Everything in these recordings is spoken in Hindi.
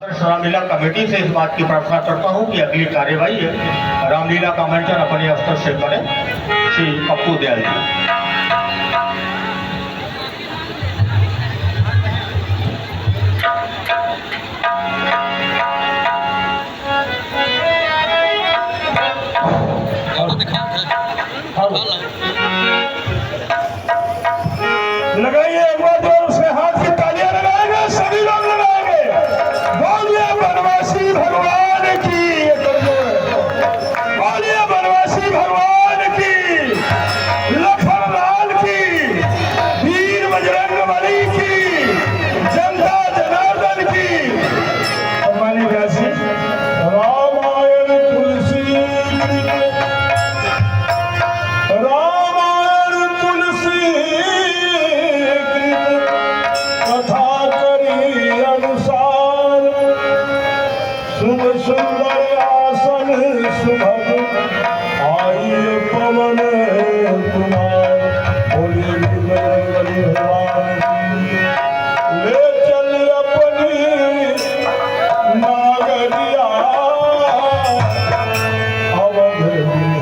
रामलीला कमेटी से इस बात की प्रार्थना करता हूं कि अगली कार्यवाही है रामलीला का मंचन अपने स्तर से करें। श्री पप्पू दयाल जी। लगाइए एक बार जोर से हाथ की तालियां लगाएंगे, सभी लोग लगाएंगे। बोलिए बनवासी भगवान की, बोलिए बनवासी भगवान की, लखनलाल की, वीर बजरंगबली की, जनता जनार्दन की। हमारी व्यासी रामायण तुलसी सुंदर आसन सुभग आई पवन कुमार। बोले बजरंगबली भगवान ले चल अपनी नागरिया अवध बिहारी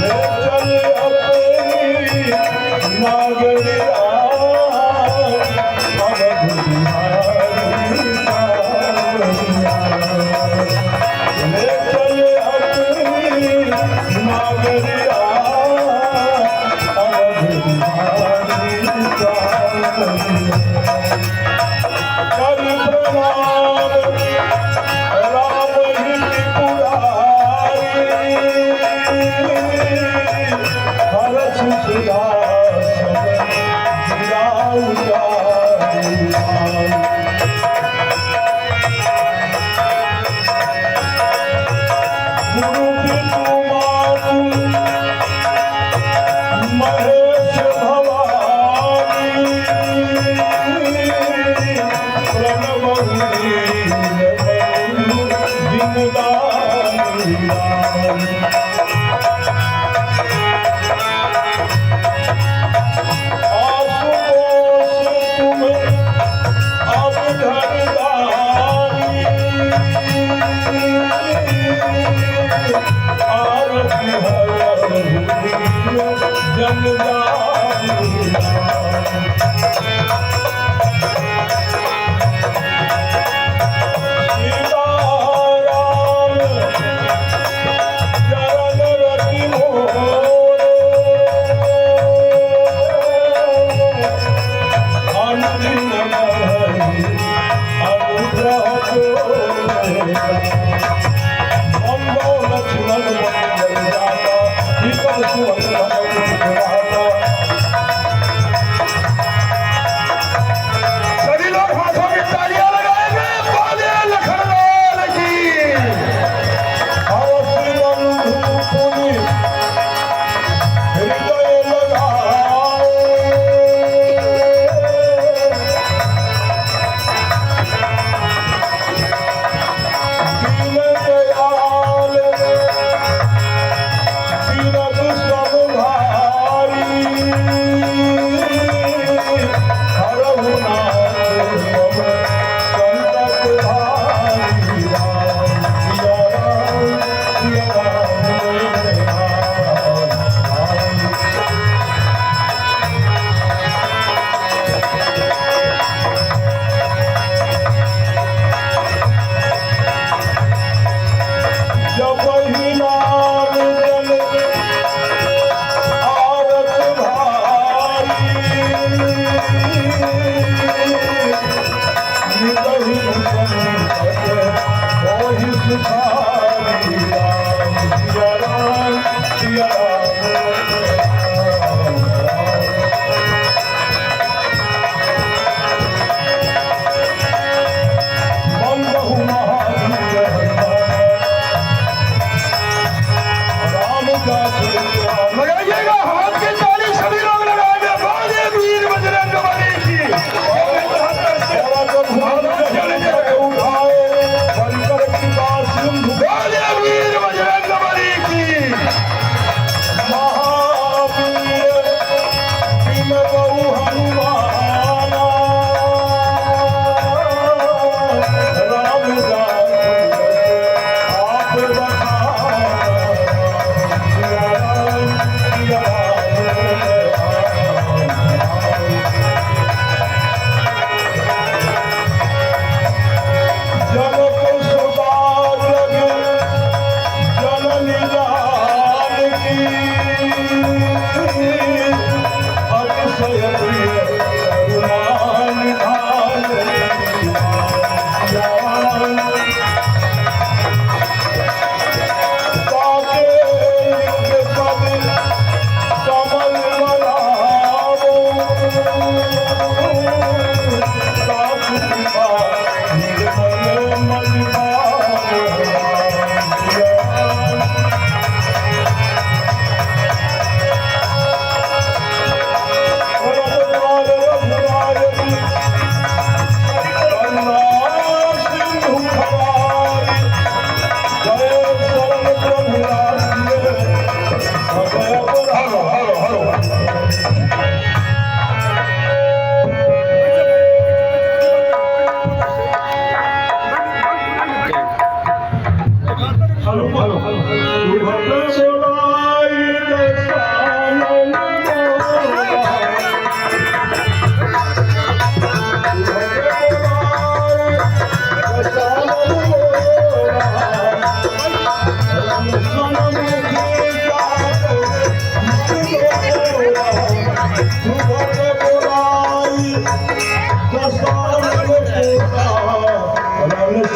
ले चल अपनी नागरिया हर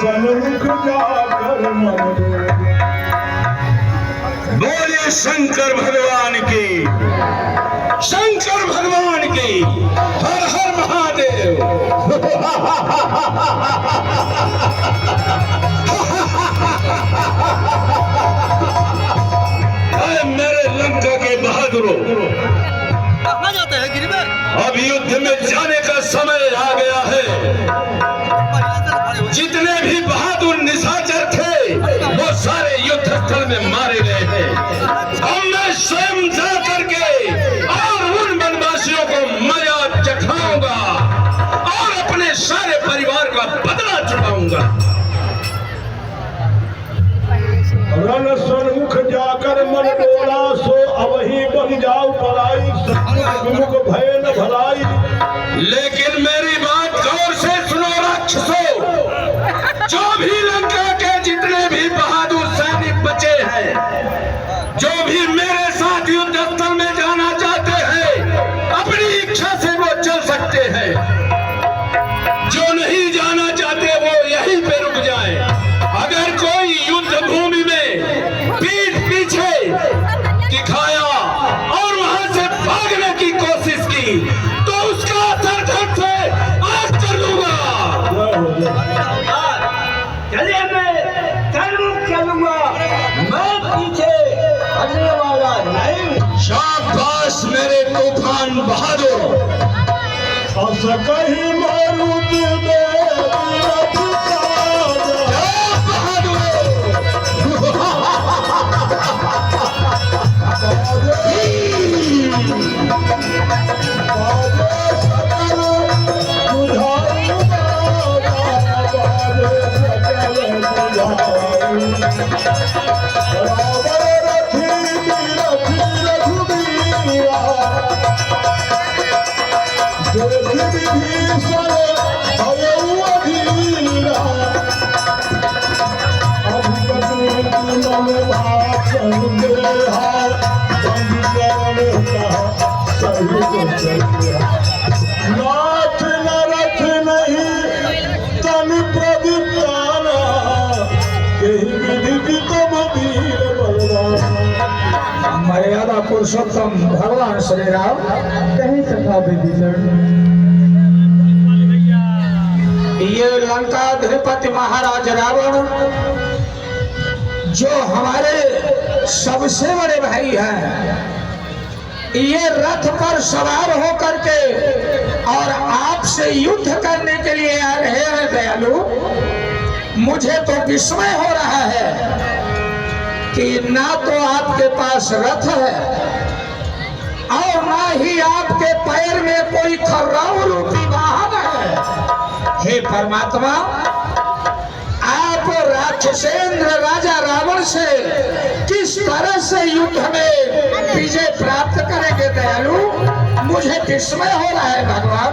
सन्मुख जाकर मन बोले शंकर भगवान की, शंकर भगवान की, हर हर महादेव। मेरे लंका के बहादुरों, कहाँ जाते हैं गिरी में? अब युद्ध में जाने का समय आ गया है। जितने भी बहादुर निशाचर थे वो सारे युद्ध स्थल में मारे गए हैं। अब मैं स्वयं जा करके और उन वनवासियों को मजा चखाऊंगा और अपने सारे परिवार का बदला चुकाऊंगा। रण सन्मुख जाकर मन डोला, सो अब ही बन जाओ पलाई, सन्मुख विमुख भय न भलाई। लेकिन मेरी बात गौर से सुनो राक्षसों, जो भी लंका के जितने भी बहादुर सैनिक बचे हैं, जो भी मेरे साथ युद्ध स्थल में जाना चाहते हैं, अपनी इच्छा से वो चल सकते हैं। जो नहीं जाना चाहते वो यहीं पे रुक जाए। अगर कोई युद्ध भूमि में पीठ पीछे दिखाया और वहां से भागने की कोशिश की तो उसका असर घर से आज कर दूंगा। चलिए मैं सन्मुख चलूंगा, मैं पीछे हटने वाला नहीं। शाबाश मेरे तूफान बहादुर। अस कहीं मारुत नाथ नरथ नहीं तन प्रदीप्ताना, यही विधि तुम वीर बलवाना। मर्यादा पुरुषोत्तम भगवान श्री राम कहीं सखा विभीषण, ये लंकाधिपति महाराज रावण जो हमारे सबसे बड़े भाई हैं, ये रथ पर सवार होकर के और आपसे युद्ध करने के लिए आ रहे हैं दयालु। मुझे तो विस्मय हो रहा है कि ना तो आपके पास रथ है और ना ही आपके पैर में कोई खर्राऊ रूपी वाहन है। हे परमात्मा, आप राक्षसेंद्र राजा रावण से किस तरह से युद्ध में विजय प्राप्त करेंगे दयालु, मुझे विस्मय हो रहा है भगवान।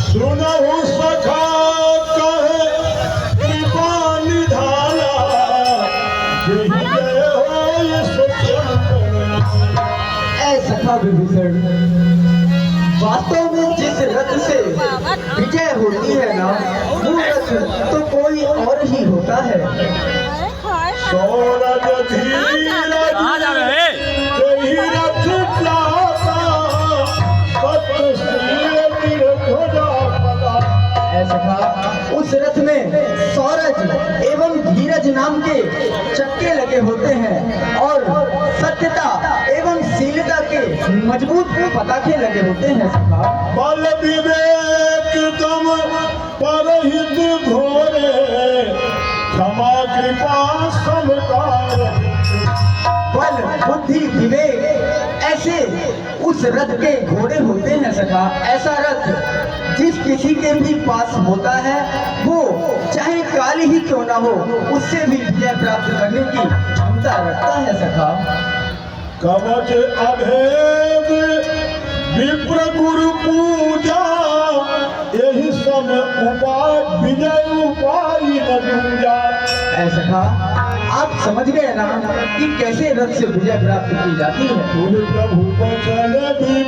सुनहु सखा कहे कृपा निधाना, जय हो सत्यम। ऐसा विभीषण, वास्तव में जिस रथ से विजय होती है ना, वो रथ तो कोई और ही होता है। सौरज धीरज यही रथ जाता, सत्यशील ध्वजा पता। ऐसा उस रथ में सौरज एवं धीरज नाम के चक्के लगे होते हैं और सत्यता एवं शीलता के मजबूत पताखे लगे होते हैं। बल विवेक तुम परहित घोरे, क्षमा कृपा समकार। बल बुद्धि विवेक ऐसे उस रथ के घोड़े होते हैं सखा। ऐसा रथ जिस किसी के भी पास होता है, वो चाहे काल ही क्यों ना हो, उससे भी विजय प्राप्त करने की क्षमता रखता है सखा। कवच अभेद विप्र गुरु पूजा, यही सब उपाय विजय उपाय न दूजा। ऐसा आप समझ गए ना कि कैसे रथ से विजय प्राप्त की जाती है। तुम प्रभु बचन विधि,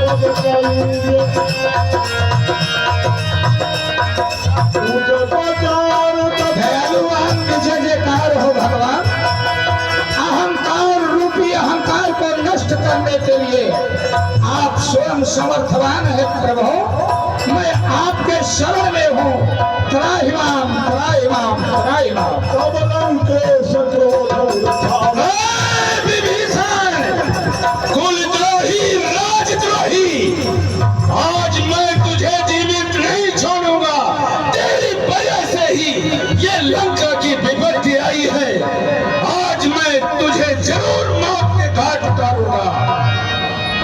पद कलिय करने के लिए आप स्वयं समर्थवान है प्रभु। मैं आपके शरण में हूँ। त्राहिमाम त्राहिमाम त्राहिमाम। तब लंकेश क्रोध उठावे। विभीषण कुलद्रोही राजद्रोही, आज मैं तुझे जीवित नहीं छोड़ूंगा। तेरी वजह से ही ये लंका की विपत्ति आई है। आज मैं तुझे जरूर मौत के घाट उतारूंगा।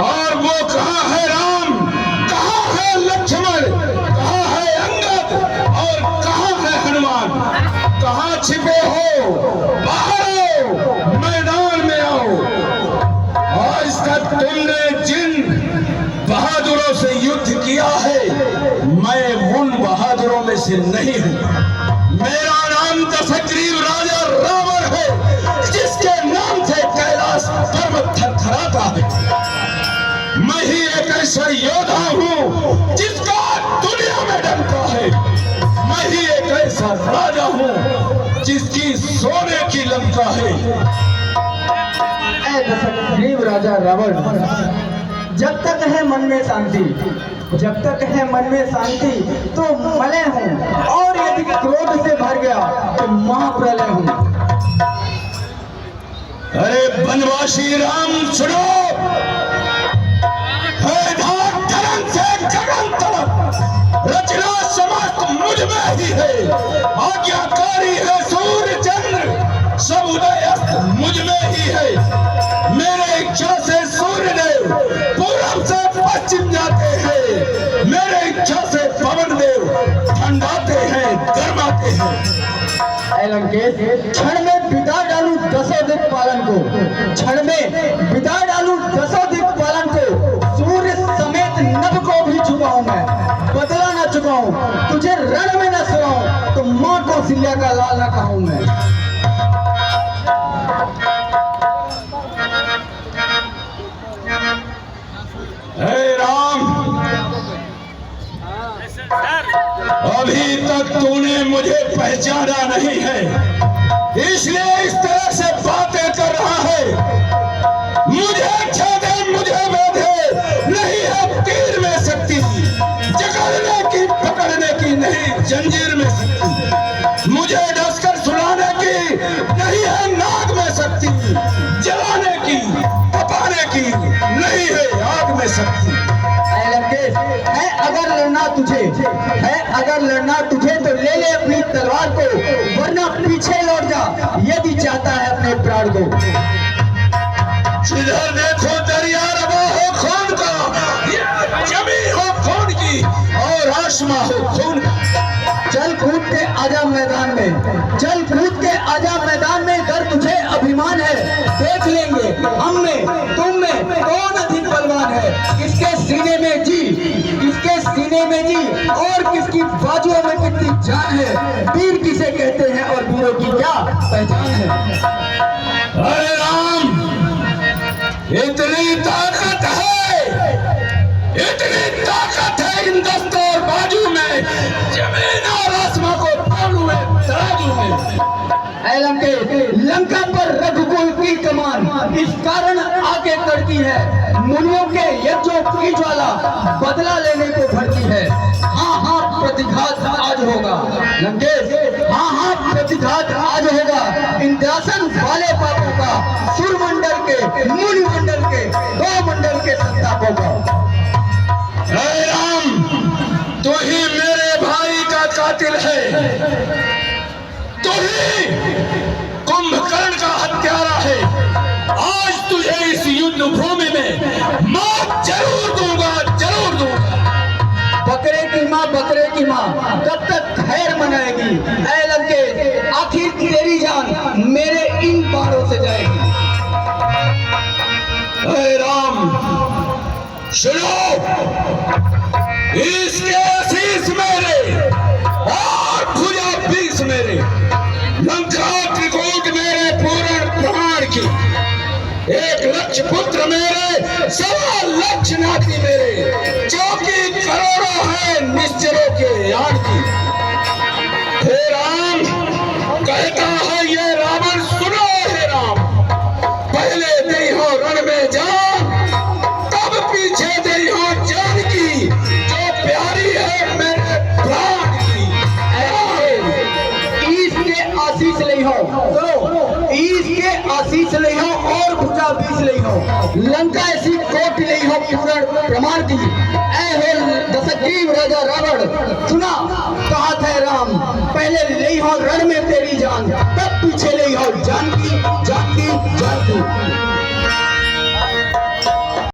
और वो कहाँ है राम, कहाँ है लक्ष्मण, कहाँ है अंगद और कहाँ है हनुमान? कहाँ छिपे हो? बाहर आओ, मैदान में आओ। आज तक तुमने जिन बहादुरों से युद्ध किया है, मैं उन बहादुरों में से नहीं हूँ। मेरा नाम दशग्रीव राजा रावण है, जिसके नाम से कैलाश पर्वत थरथराता है। मैं ही एक ऐसा योद्धा हूँ जिसका दुनिया में डंका है। मैं ही एक ऐसा राजा हूँ जिसकी सोने की लंका है। ऐ दशग्रीव राजा रावण, जब तक है मन में शांति, जब तक है मन में शांति तो मलय हूँ, और यदि क्रोध से भर गया तो महाप्रलय हूँ। अरे बनवासी राम सुनो, है धार धरन से गगन तलक, रचना समस्त मुझ में ही है। आज्ञाकारी है सूर्य चंद्र, सब उदय अस्त मुझ में ही है। मेरे इच्छा से सूर्य देव पूरब से पश्चिम जाते हैं। मेरे इच्छा से पवन देव ठंडाते हैं, गर्माते हैं। ऐ लंकेश, क्षण में बिता डालूं दसों दिक्पालन को, क्षण में बिता डालूं दसों दिक्पालन को। सूर्य समेत नभ को भी चुकाऊं मैं, बदला न चुकाऊं। तुझे रण में न सुनाऊं तो माँ को सिलिया का लाल न कहूं मैं। हे राम, अभी तक तूने मुझे पहचाना नहीं है, इसलिए इस तरह से बातें कर रहा है। मुझे छेदे मुझे बेधे, नहीं है तीर में शक्ति, जकड़ने की पकड़ने की नहीं जंजीर में शक्ति। मुझे डसकर सुनाने की नहीं है नाग में शक्ति, जलाने की तपाने की नहीं है आग में शक्ति। है अगर लड़ना तुझे, है अगर लड़ना तुझे तो ले ले अपनी तलवार को, वरना पीछे लौट जा यदि चाहता है अपने प्राण को। जिधर देखो दरिया रवा हो खून का, ये जमीन हो खून की और आसमां हो खून का। चल कूद के आजा मैदान में, चल कूद के आजा मैदान में। कर तुझे अभिमान है, देख लेंगे हम में तुम में कौन अधिक बलवान है। किसके सीने में जी, किसके सीने में जी, और किसकी बाजुओं में कितनी जान है। वीर किसे कहते हैं और वीरों की क्या पहचान है। अरे राम, इतनी ताकत है, इतनी ताकत है इन दस्तों और बाजू में, जमीन और आसमां को तोड़ू में तराजू में। ऐ लंका पर रघुकुल की कमान इस कारण आगे करती है। मुनियों के यज्ञों की ज्वाला बदला लेने को भरती है। हाँ हाँ प्रतिघात आज होगा लंकेश, हाँ हाँ प्रतिघात आज होगा। इंद्रासन वाले पापों का, सुरमंडल के, मुनि मंडल के, दो मंडल के संतापों का। हे राम, तू ही मेरे भाई का कातिल है, तू ही कुंभकर्ण का हत्यारा है। आज तुझे इस युद्ध भूमि में मौत जरूर दूंगा, जरूर दूंगा। बकरे की माँ कब तक खैर मनाएगी। ऐ लंकेश, आखिर तेरी जान मेरे इन बाणों से जाएगी। हे राम सुनो, इसके आशीष मेरे और भुजा 20 मेरे, लंका त्रिकूट मेरे पूर्ण प्रमाण की, 1 लक्ष पुत्र मेरे, 1.25 लक्ष नाती मेरे, चौकी करोड़ों है निश्चरों के यान की। हे राम, कहता है ये रावण सुनो, हे राम, पहले नहीं हो रण में जा, बीस ले हो लंका ऐसी कोट ले हो पूर्ण प्रमाण की ऐ हो दशग्रीव राजा रावण सुना कहा था राम पहले ले हो रण में तेरी जान तब पीछे ले हो जानकी जानकी जानकी